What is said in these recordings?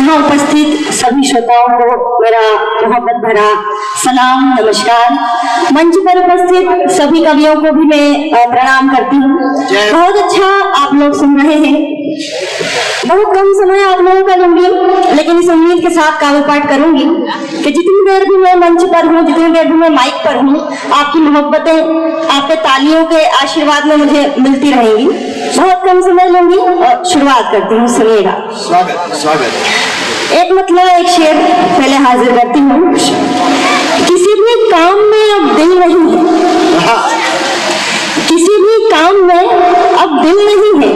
यहाँ उपस्थित सभी श्रोताओं को मेरा मोहब्बत भरा सलाम नमस्कार। मंच पर उपस्थित सभी कवियों को भी मैं प्रणाम करती हूँ। बहुत अच्छा आप लोग सुन रहे हैं। बहुत कम समय आप लोगों का लूंगी, लेकिन इस उम्मीद के साथ काव्य पाठ करूंगी कि जितनी देर भी मैं मंच पर हूँ, जितनी देर भी मैं माइक पर हूँ, आपकी मोहब्बतें, आपके तालियों के आशीर्वाद में मुझे मिलती रहेंगी। बहुत कम समय लूंगी और शुरुआत करती हूँ, सुनिएगा। स्वागत। एक मतलब एक शेर पहले हाजिर करती हूँ। किसी भी काम में अब दिल नहीं है, किसी भी काम में अब दिल नहीं है,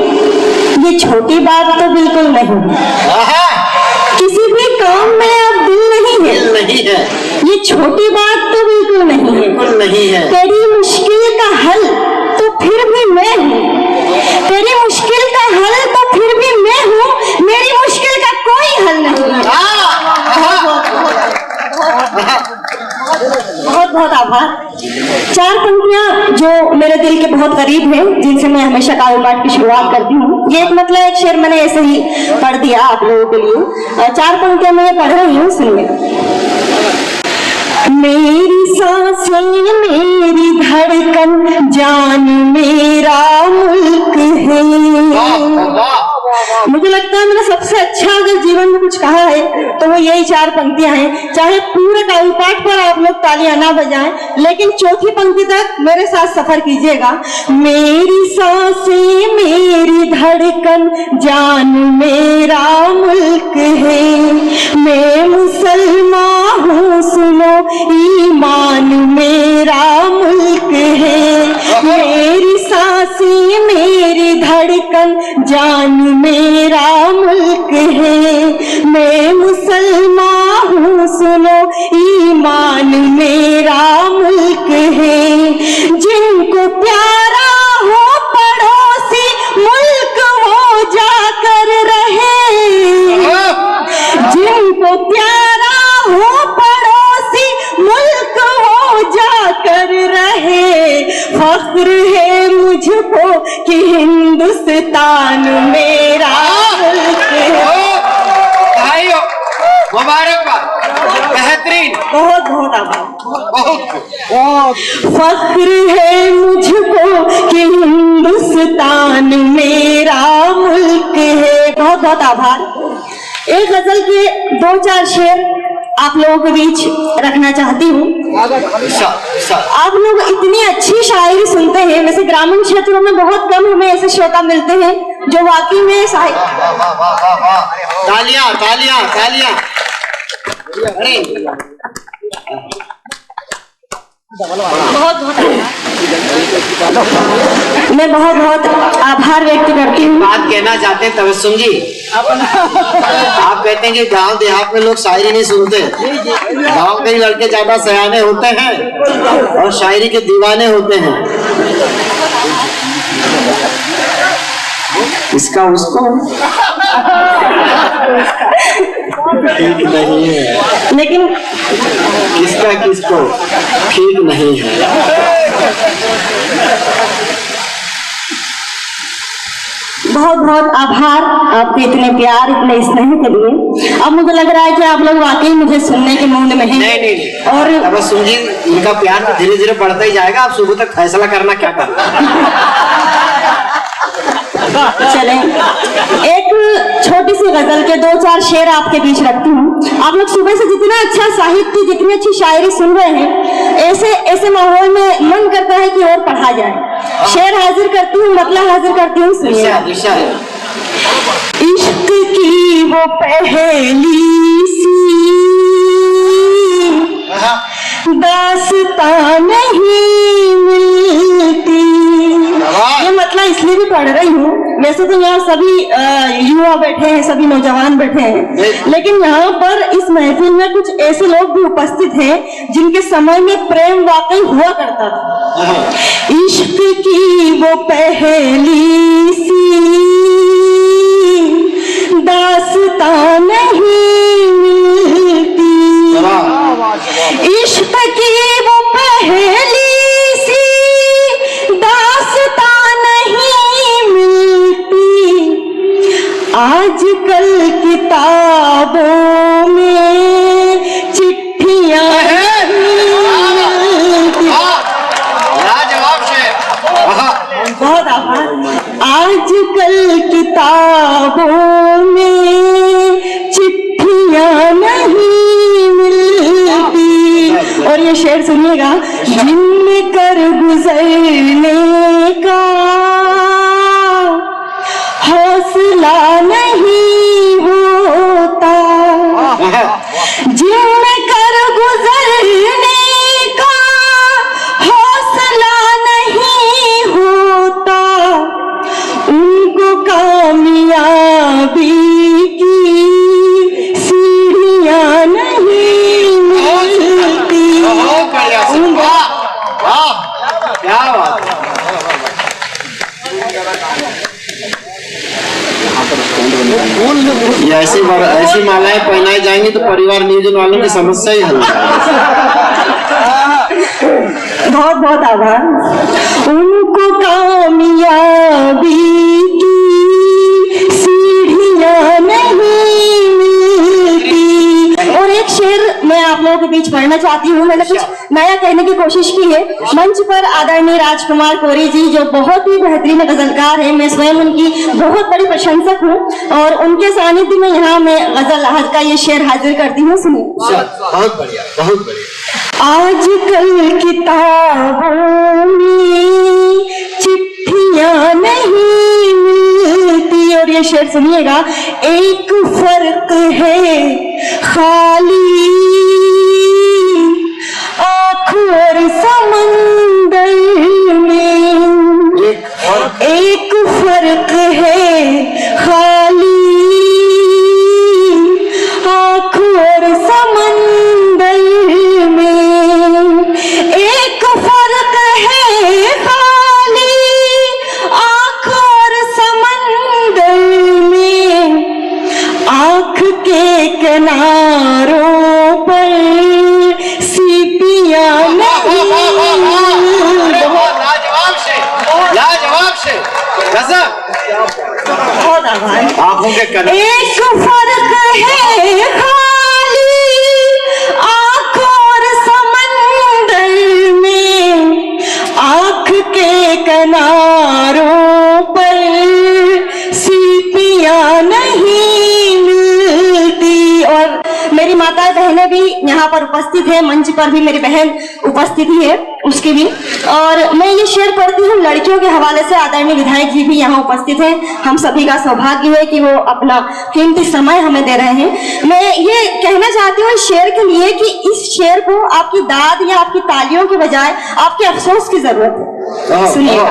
ये छोटी बात तो बिल्कुल नहीं है। किसी भी काम में अब दिल नहीं है, ये छोटी बात तो बिल्कुल नहीं है। तेरी मुश्किल का हल तो फिर भी मैं हूँ, तेरी मुश्किल का हल तो फिर भी मैं हूँ, मेरी मुश्किल का कोई हल नहीं है। बहुत बहुत आभार। चार पंक्तियां जो मेरे दिल के बहुत करीब हैं, जिनसे मैं हमेशा काव्य पाठ की शुरुआत करती हूँ। ये एक मतलब एक शेर मैंने ऐसे ही पढ़ दिया आप लोगों के लिए। चार पंक्तियां मैं पढ़ रही हूँ, सुनिए। मेरी सांसें मेरी धड़कन जान मेरा मुल्क है। मुझे लगता है मैंने सबसे अच्छा अगर जीवन में कुछ कहा है तो वो यही चार पंक्तियां हैं। चाहे पूरे काव्य पाठ पर आप लोग तालियां ना बजाएं, लेकिन चौथी पंक्ति तक मेरे साथ सफर कीजिएगा। मेरी सांसें मेरी धड़कन जान मेरा मुल्क है, मैं मुसलमान हूँ सुनो ईमान मेरा मुल्क है। मेरी सांसें मेरी धड़कन जान मेरा मुल्क है, मैं मुसलमान हूँ सुनो ईमान मेरा मुल्क है। जिनको प्यारा हो पड़ोसी मुल्क वो जाकर रहे, जिनको प्यारा हो पड़ोसी मुल्क वो जाकर रहे। फख्र है मुझको कि हिंदुस्तान मेरा मुल्क है। मुबारकबाद, बेहतरीन, बहुत बहुत आभार। फख्र है मुझको कि हिंदुस्तान मेरा मुल्क है। बहुत बहुत आभार। एक गजल के दो चार शेर आप लोगों के बीच रखना चाहती हूँ। आप लोग इतनी अच्छी शायरी सुनते हैं, वैसे ग्रामीण क्षेत्रों में बहुत कम हमें ऐसे श्रोता मिलते हैं जो वाकई में तालियां तालियां तालियां। बहुत बहुत मैं बहुत बहुत आभार व्यक्त करती हूँ। बात कहना चाहते हैं तबस्सुम जी, आप कहते हैं कि गांव देहात में लोग शायरी नहीं सुनते, गांव के लड़के ज्यादा सयाने होते हैं और शायरी के दीवाने होते हैं। इसका उसको ठीक नहीं है, लेकिन किसका किसको ठीक नहीं है। बहुत बहुत आभार आपके इतने प्यार इतने स्नेह के लिए। अब मुझे लग रहा है कि आप लोग वाकई मुझे सुनने के मूड में हैं। नहीं। और अब सुन जी, इनका प्यार तो धीरे धीरे बढ़ता ही जाएगा। आप सुबह तक फैसला करना क्या करना। चले एक छोटी सी गजल के दो चार शेर आपके बीच रखती हूँ। आप लोग सुबह से जितना अच्छा साहित्य, जितनी अच्छी शायरी सुन रहे हैं, ऐसे ऐसे माहौल में मन करता है कि और पढ़ा जाए। शेर हाजिर करती हूँ, मतलब हाजिर करती हूँ, सुनिए। इश्क की वो पहली सी दास्तां नहीं मिलती। ये मतलब इसलिए भी पढ़ रही हूँ, वैसे तो यहाँ सभी युवा बैठे हैं, सभी नौजवान बैठे हैं, लेकिन यहाँ पर इस महफिल में कुछ ऐसे लोग भी उपस्थित हैं जिनके समय में प्रेम वाकई हुआ करता था। इश्क की वो पहली सी दास्तां नहीं मिलती, इश्क की वो पहली सी दास्तां नहीं मिलती। आजकल किताब किताबों में चिट्ठियां लाजवाब शेर। बहुत आभार। आजकल किताबों में चिट्ठियां नहीं मिलती। और ये शेर सुनिएगा। जिनमें कर गुजरने का हौसला नहीं होता, जिनमें कर गुजरने का हौसला नहीं होता, उनको कामयाबी की सीढ़ियां नहीं मिलती। क्या बात है। ये ऐसी मालाएं पहनाई जाएंगी तो परिवार नियोजन वालों की समस्या ही हल हो जाएगी। बहुत बहुत आभार। उनको कामयाबी की सीढ़ियां नहीं मिलती। और एक शेर मैं आप लोगों के बीच पढ़ना चाहती हूँ। मैंने कुछ नया कहने की कोशिश की है। मंच पर आदरणीय राजकुमार कोरी जी जो बहुत ही बेहतरीन गजलकार हैं, मैं स्वयं उनकी बहुत बड़ी प्रशंसक हूँ और उनके सानिध्य में यहाँ मैं गजल आज का ये शेर हाजिर करती हूँ। सुनिए। बहुत बढ़िया, बहुत बढ़िया। आजकल किताबों में चिट्ठियां नहीं मिलती। और ये शेर सुनिएगा। एक फर्क है खाली आँखों और समंदर में, एक फर्क है खाली आँखों और समंदर में, एक फर्क है खाली आँखों और समंदर में, आँख के किनारों पर सीपियां नहीं। लाजवाब से गजब। बहुत आभार। आंखों के किनारे एक फर्क है खाली आँखों और समंदर में, आँख के किनारों पर सीपियां नहीं मिलती। और मेरी माता बहनें भी यहाँ पर उपस्थित है, मंच पर भी मेरी बहन उपस्थित ही है उसकी भी। और मैं ये शेयर करती हूँ लड़कियों के हवाले से। आदरणीय विधायक जी भी यहाँ उपस्थित हैं। हम सभी का सौभाग्य है कि वो अपना कीमती समय हमें दे रहे हैं। मैं ये कहना चाहती हूँ इस शेर के लिए कि इस शेर को आपकी दाद या आपकी तालियों के बजाय आपके अफसोस की जरूरत है। सुनिएगा।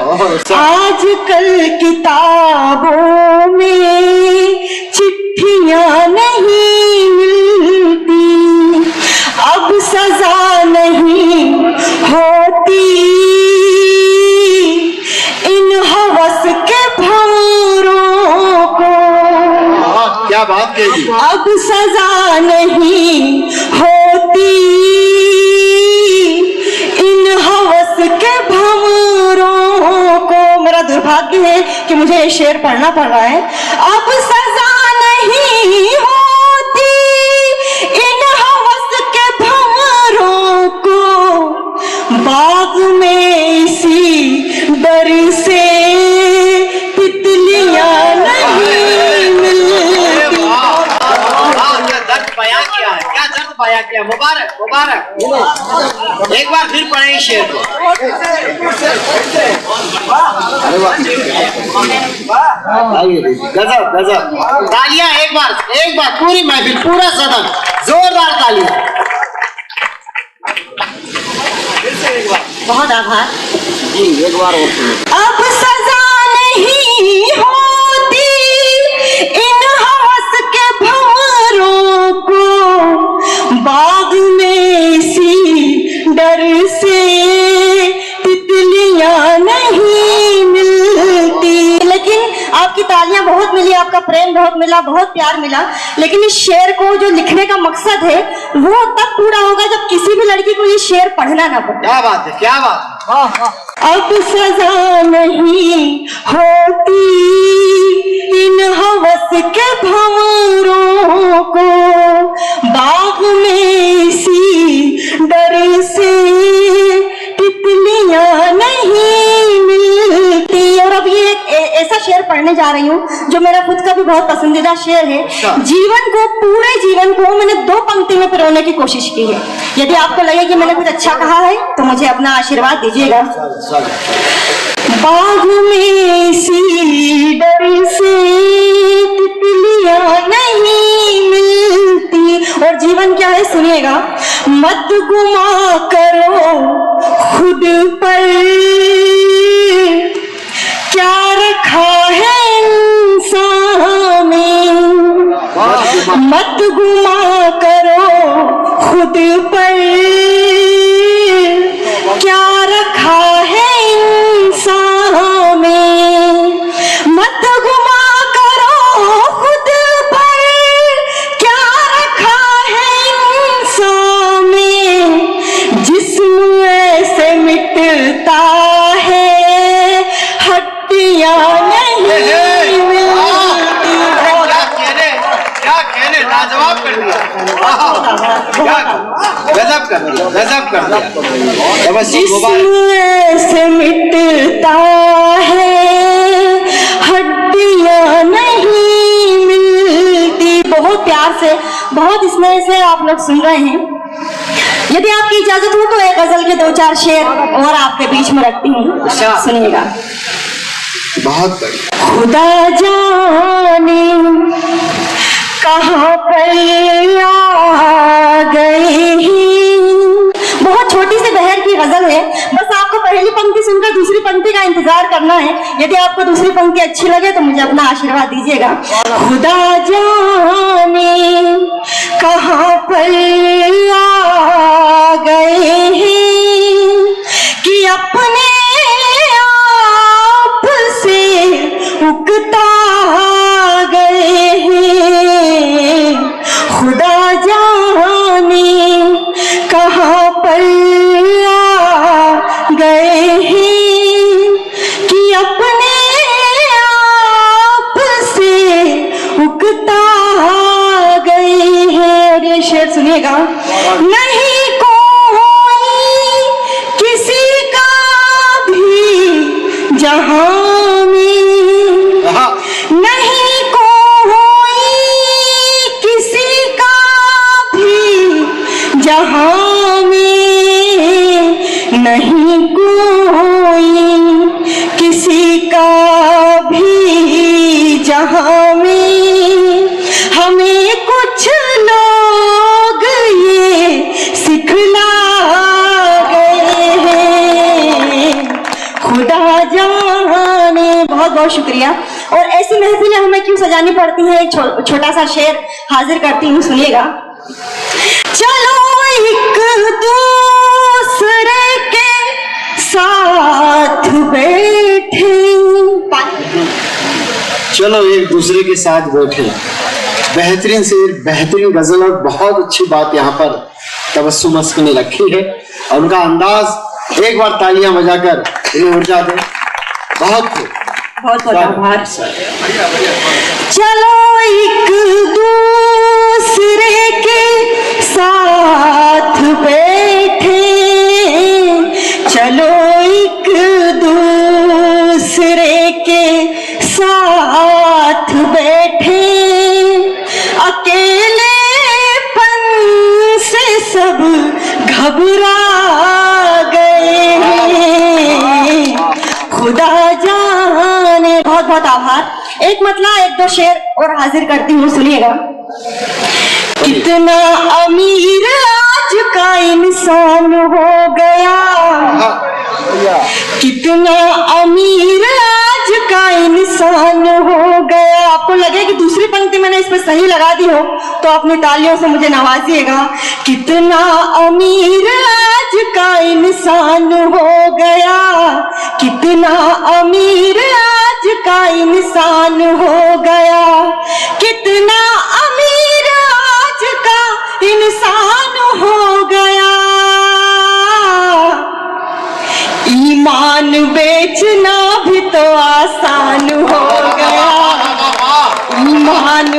आजकल किताबों में चिट्ठियां नहीं मिलती, अब सजा नहीं होती इन हवस के भंवरों को। क्या बात कही। अब सजा नहीं होती इन हवस के भंवरों को। मेरा दुर्भाग्य है कि मुझे ये शेर पढ़ना पड़ रहा है। अब सजा नहीं होती इन हवस के भंवरों को, बाग में इसी डर से तितलियां नहीं मिलती। क्या दर्द बयां किया है, क्या दर्द बयां किया। मुबारक मुबारक। एक बार फिर पढ़ें शेर को। गजब गजब। तालियां एक बार पूरी महफिल, पूरा सदन जोरदार तालियां। बहुत आभार। जी एक बार और सुनिए। अब सजा नहीं होती इन हवस के भंवरों को, बाग में इसी डर से तितलियां नहीं मिलती। लेकिन आपकी तालियां बहुत मिली, आपका प्रेम बहुत मिला, बहुत प्यार मिला। लेकिन इस शेर को जो लिखने का मकसद है वो तब पूरा होगा जब किसी भी लड़की को ये शेर पढ़ना ना पड़े। क्या बात है, क्या बात है। अब सजा नहीं होती इन हवस के भंवरों को, बाग में इसी डर से तितलियां नहीं मिलती। और अब ये ऐसा शेर पढ़ने जा रही हूँ जो मेरा खुद का भी बहुत पसंदीदा शेर है। जीवन को, पूरे जीवन को मैंने 2 पंक्ति में पिरोने की कोशिश की है। यदि आपको लगे कि मैंने कुछ अच्छा कहा है तो मुझे अपना आशीर्वाद दीजिएगा। बाग में इसी डर से तितलियां नहीं मिलती। और जीवन क्या है सुनिएगा। मत गुमा करो खुद पर क्या रखा है इंसान में, मत गुमा करो खुद पर क्या रखा है इंसान में, मत गुमा करो खुद पर क्या रखा है इंसान में, जिस्म ऐसे मिटता है हड्डियां नहीं मिलती। क्या कहने, लाजवाब कर दिया, गजब कर दिया, गजब कर दिया। जिस्म ऐसे मिटता है हड्डियां नहीं मिलती। बहुत प्यार से, बहुत स्नेह से आप लोग सुन रहे हैं। यदि आपकी इजाजत हो तो एक गजल के 2-4 शेर और आपके बीच में रखती हूँ, सुनिएगा। बहुत बढ़िया। खुदा जाने कहाँ पर आ गए हैं। बहुत छोटी सी बहर की गजल है, बस आपको पहली पंक्ति सुनकर दूसरी पंक्ति का इंतजार करना है। यदि आपको दूसरी पंक्ति अच्छी लगे तो मुझे अपना आशीर्वाद दीजिएगा। खुदा जाने कहाँ पर आ गए हैं कि अपने आप से उकता गए हैं। खुदा जाने कहाँ पर आ गए हैं कि अपने आप से उकता गए हैं। और ये शेर सुनिएगा। नहीं कोई किसी का भी जहां में, नहीं कोई किसी का भी जहां में, नहीं कोई किसी का भी जहां में, हमें कुछ लोग ये सिखला गए हैं। खुदा जाने। बहुत बहुत शुक्रिया। और ऐसी महफिलें हमें क्यों सजानी पड़ती हैं, एक छोटा सा शेर हाजिर करती हूँ, सुनिएगा। चलो एक दूसरे के साथ बैठे, चलो एक दूसरे के साथ बैठे। बेहतरीन शेर, बेहतरीन गजल और बहुत अच्छी बात यहाँ पर तबस्सुम मस्क ने रखी है। और उनका अंदाज, एक बार तालियां बजाकर इन्हें ऊर्जा दे। बहुत बहुत आभार। चलो एक दूसरे के साथ बैठे, चलो एक दूसरे के साथ बैठे, अकेलेपन से सब घबरा गए हैं। खुदा जाने। बहुत बहुत आभार। एक मतला, 1-2 शेर और हाजिर करती हूँ, सुनिएगा। कितना अमीर आज का इंसान हो गया, कितना अमीर आज का इंसान हो गया। आपको लगे कि दूसरी पंक्ति मैंने इस पर सही लगा दी हो तो अपनी तालियों से मुझे नवाजिएगा। कितना अमीर आज का इंसान हो गया, कितना अमीर आज का इंसान हो गया, कितना अमीर आज का इंसान हो गया। ईमान बेचना भी तो आसान हो गया। ईमान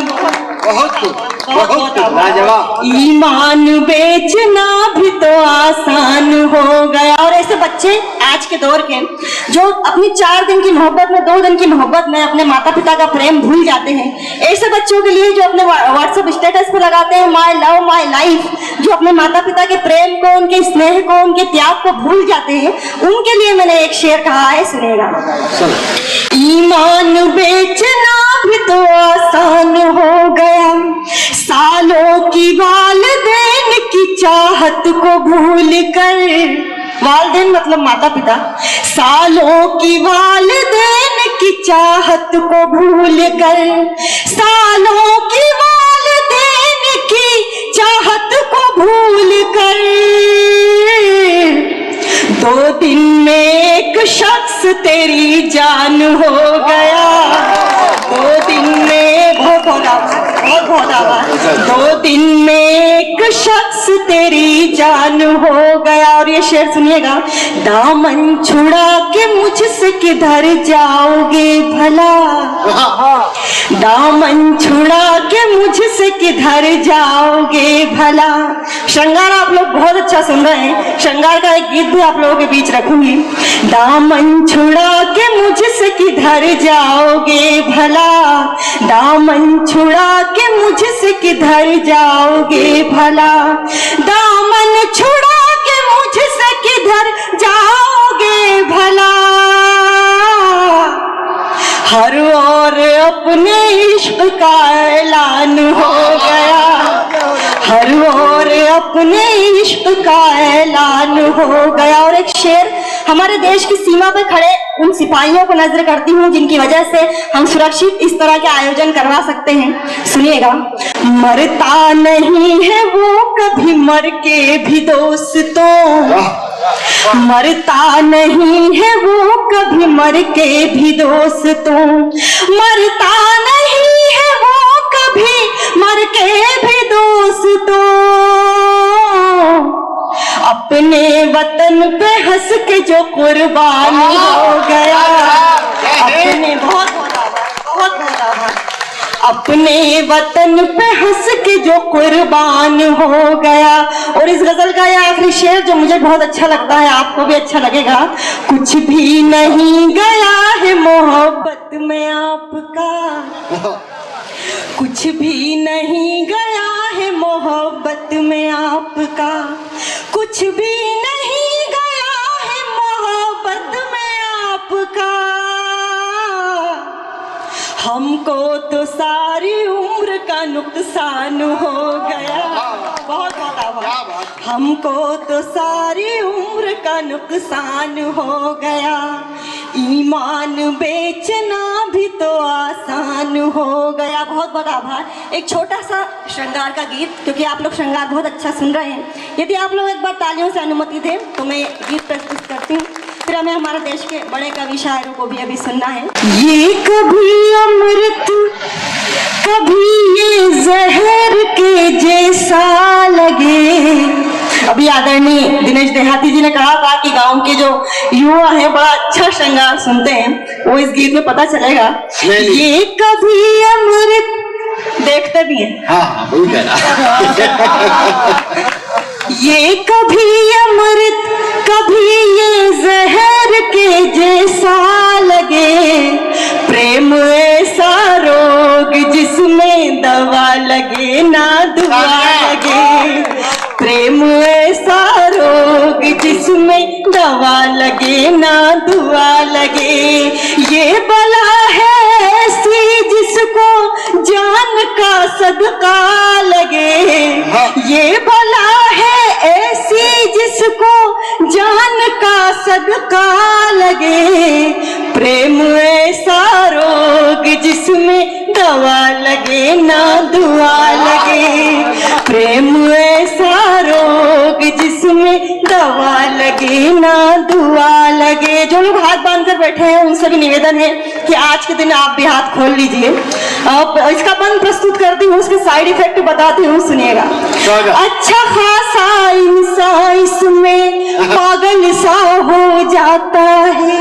बहुत लाजवाब। ईमान बेचना भी तो आसान हो गया। और ऐसे बच्चे आज के दौर के जो अपनी 4 दिन की मोहब्बत में 2 दिन की मोहब्बत में अपने माता पिता का प्रेम भूल जाते हैं। ऐसे बच्चों के लिए जो अपने व्हाट्सएप स्टेटस पर लगाते हैं माय लव माय लाइफ, जो अपने माता पिता के प्रेम को, उनके स्नेह को, उनके त्याग को भूल जाते हैं, उनके लिए मैंने एक शेर कहा है, सुनेगा। ईमान बेचना भी तो आसान हो गया, सालों की वालिदैन की चाहत को भूल कर, वालिदैन मतलब माता पिता, सालों की वालिदैन की चाहत को भूल कर, सालों की वालिदैन की चाहत को भूल कर, 2 दिन में एक शख्स तेरी जान हो गया। 2 दिन में बहुत 2 दिन में एक शख्स तेरी जान हो गया। और ये शेर सुनिएगा। दामन छुड़ा के मुझसे किधर जाओगे भला, दामन छुड़ा के मुझसे किधर जाओगे भला। श्रृंगार आप लोग बहुत अच्छा सुन रहे हैं, श्रृंगार का एक गीत भी आप लोगों के बीच रखूंगी। दामन छुड़ा के मुझसे किधर जाओगे भला, दामन छुड़ा के मुझसे किधर जाओगे भला, दामन छुड़ा के मुझसे किधर जाओगे भला। हर और अपने इश्क का ऐलान हो गया, हर और अपने इश्क का ऐलान हो गया। और एक शेर हमारे देश की सीमा पर खड़े उन सिपाहियों को नजर करती हूँ जिनकी वजह से हम सुरक्षित इस तरह के आयोजन करवा सकते हैं, सुनिएगा। मरता नहीं है वो कभी मर के भी दोस्तों, मरता नहीं है वो कभी मर के भी दोस्तों, मरता नहीं है वो कभी मर के भी दोस्तों। अपने वतन पे हंस के जो कुर्बान हो गया, अपने बहुत अपने वतन पे हंस के जो कुर्बान हो गया। और इस गजल का यह आखिरी शेर जो मुझे बहुत अच्छा लगता है, आपको भी अच्छा लगेगा। कुछ भी नहीं गया है मोहब्बत में आपका, कुछ भी नहीं गया है मोहब्बत में आपका, कुछ भी नहीं गया है मोहब्बत में आपका। हमको तो सारी उम्र का नुकसान हो गया, बहुत आभार। हमको तो सारी उम्र का नुकसान हो गया। ईमान बेचना भी तो आसान हो गया। बहुत बहुत आभार। एक छोटा सा श्रृंगार का गीत, क्योंकि आप लोग श्रृंगार बहुत अच्छा सुन रहे हैं। यदि आप लोग एक बार तालियों से अनुमति दें तो मैं गीत प्रस्तुत करती हूँ, फिर हमें हमारे देश के बड़े कवि शायरों को भी अभी सुनना है। ये कभी अमृत कभी ये जहर के जैसा लगे। अभी आदरणीय दिनेश देहाती जी ने कहा था कि गांव के जो युवा हैं बड़ा अच्छा श्रृंगार सुनते हैं, वो इस गीत में पता चलेगा। ये कभी अमृत, देखते भी हैं। हाँ, ये कभी अमृत कभी ये जहर के जैसा लगे, प्रेम ऐसा रोग जिसमें दवा लगे ना दुआ लगे, प्रेम ऐसा रोग जिसमें दवा लगे ना दुआ लगे। ये बला है ऐसी जिसको जान का सदका लगे, ये बला है ऐसी जिसको जान का सदका लगे, प्रेम ऐसा रोग जिसमें दवा लगे ना दुआ लगे, प्रेम ऐसा रोग जिसमें दवा लगे ना दुआ लगे। लगे। जो लोग हाथ बांधकर बैठे हैं उनसे भी निवेदन है कि आज के दिन आप भी हाथ खोल लीजिए। इसका बंद प्रस्तुत करती हूँ, उसके साइड इफेक्ट बताती हूँ, सुनिएगा। अच्छा खासा इंसान इसमें पागल सा हो जाता है।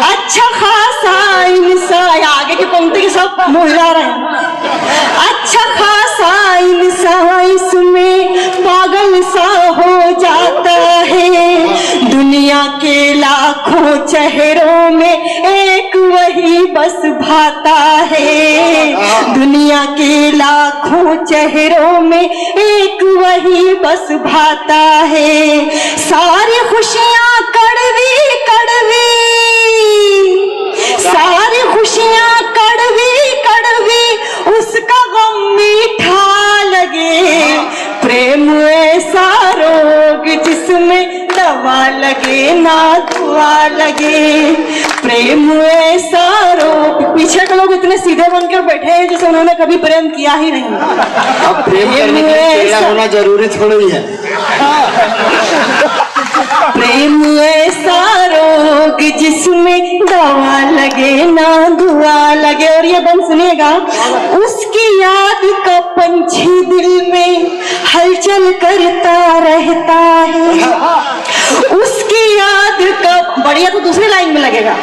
अच्छा खासा इंसान, आगे की पंक्ति के सब मुँह हिला रहे हैं। अच्छा खासा इंसान इसमें पागल सा हो जाता है। दुनिया के लाखों चेहरों में एक वही बस भाता है। दुनिया के लाखों चेहरों में एक वही बस भाता है। सारी खुशियां कड़वी कड़वी, सारी खुशियां कड़वी कड़वी, उसका गम मीठा लगे। प्रेम ऐसा रोग जिसमें दवा लगे ना दुआ लगे। प्रेम ऐसा रोग। पीछे के लोग इतने सीधे बनकर बैठे हैं जैसे उन्होंने कभी प्रेम किया ही नहीं। अब प्रेम करने के लिए चेहरा होना जरूरी थोड़ी है। प्रेम ऐसा रोग जिसमें दवा लगे ना दुआ लगे। और ये बंद सुनिएगा। उसकी याद का पंछी दिल में हलचल करता रहता है। उसकी याद का, बढ़िया तो दूसरी लाइन में लगेगा।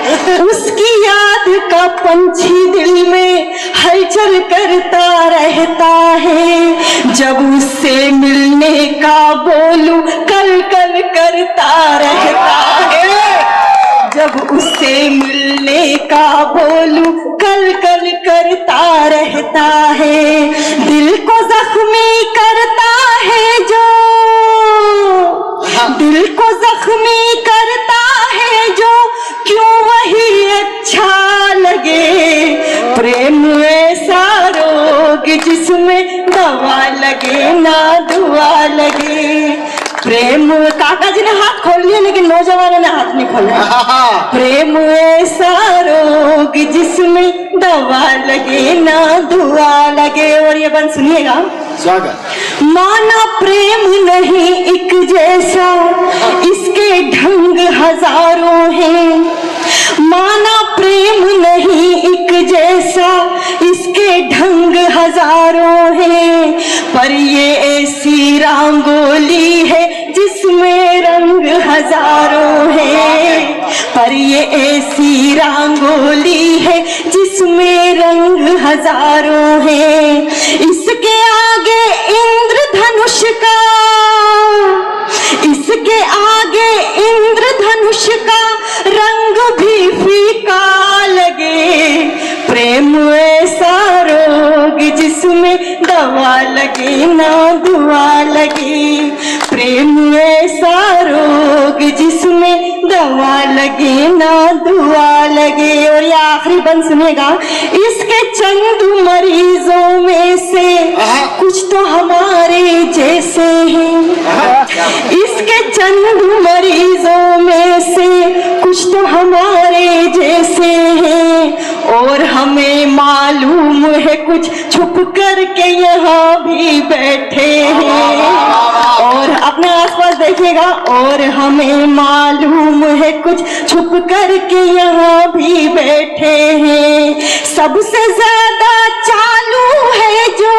उसकी याद का पंछी दिल में हलचल करता रहता है। जब उससे मिलने का बोलूं कल कल करता रहता है। जब उससे मिलने का बोलूं कल कल करता रहता है। दिल को जख्मी करता है जो, दिल को जख्मी करता है जो, क्यों वही अच्छा लगे। प्रेम ऐसा रोग जिसमें दवा लगे ना दुआ लगे। प्रेम, काका जी ने हाथ खोल लिए लेकिन नौजवानों ने हाथ नहीं खोला। प्रेम ऐसा रोग जिसमें दवा लगे ना दुआ लगे। और ये बंद सुनिएगा। माना प्रेम नहीं एक जैसा, इसके ढंग हजारों हैं। माना प्रेम नहीं एक जैसा, इसके ढंग हजारों हैं। पर ये ऐसी रंगोली है जिसमें रंग हजारों हैं। पर ये ऐसी रंगोली है जिसमें रंग हजारों हैं। इसके आगे इंद्रधनुष का, इसके आगे इंद्रधनुष का रंग भी फीका लगे। प्रेम ऐसा रोग जिसमें दवा लगे ना दुआ लगे। प्रेम ऐसा रोग जिसमें दवा लगे ना दुआ लगे। और ये आखिरी बंद सुनेगा। इसके चंद मरीजों में से कुछ तो हमारे जैसे हैं। इसके चंद मरीजों में से कुछ तो हमारे जैसे हैं। और हमें मालूम है कुछ छुप करके यहाँ भी बैठे हैं। और अपने आसपास देखिएगा। और हमें मालूम है कुछ छुप करके यहाँ भी बैठे हैं। सबसे ज्यादा चालू है जो,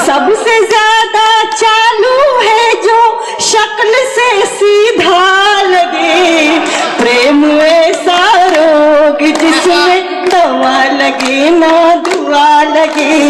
सबसे ज्यादा चालू है जो, शक्ल से सीधा लगे। प्रेम ऐसा रोग जिसमें दवा लगे ना दुआ लगे।